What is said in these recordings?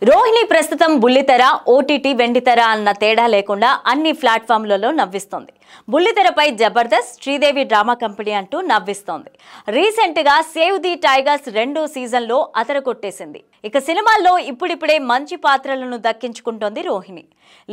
రోహిణి ప్రస్తుతం బుల్లితెర, ఓటీటీ, వెండితెర అన్న తేడా లేకుండా అన్ని ప్లాట్ఫామ్లలో నవ్విస్తోంది. బుల్లితెరపై జబర్దస్త్, శ్రీదేవి డ్రామా కంపెనీ అంటూ నవ్విస్తోంది. రీసెంట్గా సేవ్ ది టైగర్స్ 2వ సీజన్లో అదరగొట్టేసింది. ఇక సినిమాల్లో ఇప్పుడిప్పుడే మంచి పాత్రలను దక్కించుకుంటోంది రోహిణి.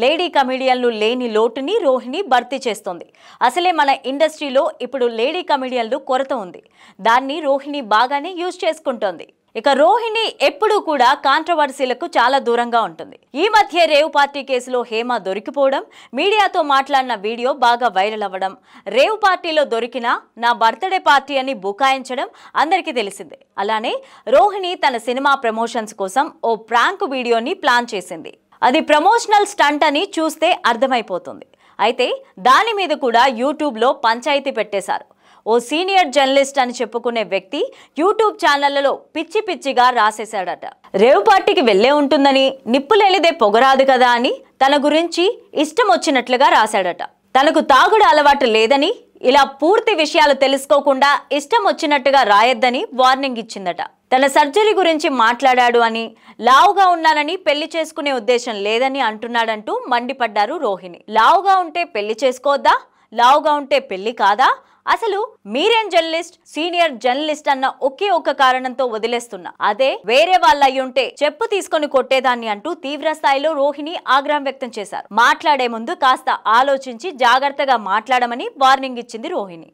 లేడీ కమెడియన్లు లేని లోటుని రోహిణి భర్తీ చేస్తోంది. అసలే మన ఇండస్ట్రీలో ఇప్పుడు లేడీ కమెడియన్లు కొరత ఉంది. దాన్ని రోహిణి బాగానే యూజ్ చేసుకుంటోంది. ఇక రోహిణి ఎప్పుడూ కూడా కాంట్రవర్సీలకు చాలా దూరంగా ఉంటుంది. ఈ మధ్య రేవ్ పార్టీ కేసులో హేమ దొరికిపోవడం, మీడియాతో మాట్లాడిన వీడియో బాగా వైరల్ అవ్వడం, రేవ్ పార్టీలో దొరికిన నా బర్త్డే పార్టీ అని బుకాయించడం అందరికీ తెలిసిందే. అలానే రోహిణి తన సినిమా ప్రమోషన్స్ కోసం ఓ ప్రాంక్ వీడియోని ప్లాన్ చేసింది. అది ప్రమోషనల్ స్టంట్ అని చూస్తే అర్థమైపోతుంది. అయితే దాని మీద కూడా యూట్యూబ్లో పంచాయతీ పెట్టేశారు. ఓ సీనియర్ జర్నలిస్ట్ అని చెప్పుకునే వ్యక్తి యూట్యూబ్ ఛానళ్లలో పిచ్చి పిచ్చిగా రాసేశాడట. రేవ్ పార్టీకి వెళ్లే ఉంటుందని, నిప్పులేనిదే పొగరాదు కదా అని తన గురించి ఇష్టం వచ్చినట్లుగా రాశాడట. తనకు తాగుడు అలవాటు లేదని, ఇలా పూర్తి విషయాలు తెలుసుకోకుండా ఇష్టం వచ్చినట్టుగా రాయొద్దని వార్నింగ్ ఇచ్చిందట. తన సర్జరీ గురించి మాట్లాడాడు అని, లావుగా ఉన్నానని పెళ్లి చేసుకునే ఉద్దేశం లేదని అంటున్నాడంటూ మండిపడ్డారు రోహిణి. లావుగా ఉంటే పెళ్లి చేసుకోవద్దా? లావుగా ఉంటే పెళ్లి కాదా? అసలు మీరేం జర్నలిస్ట్, సీనియర్ జర్నలిస్ట్ అన్న ఒకే ఒక్క కారణంతో వదిలేస్తున్నా, అదే వేరే వాళ్ళు అయ్యుంటే చెప్పు తీసుకొని కొట్టేదాన్ని అంటూ తీవ్ర స్థాయిలో రోహిణి ఆగ్రహం వ్యక్తం చేశారు. మాట్లాడే ముందు కాస్త ఆలోచించి జాగ్రత్తగా మాట్లాడమని వార్నింగ్ ఇచ్చింది రోహిణి.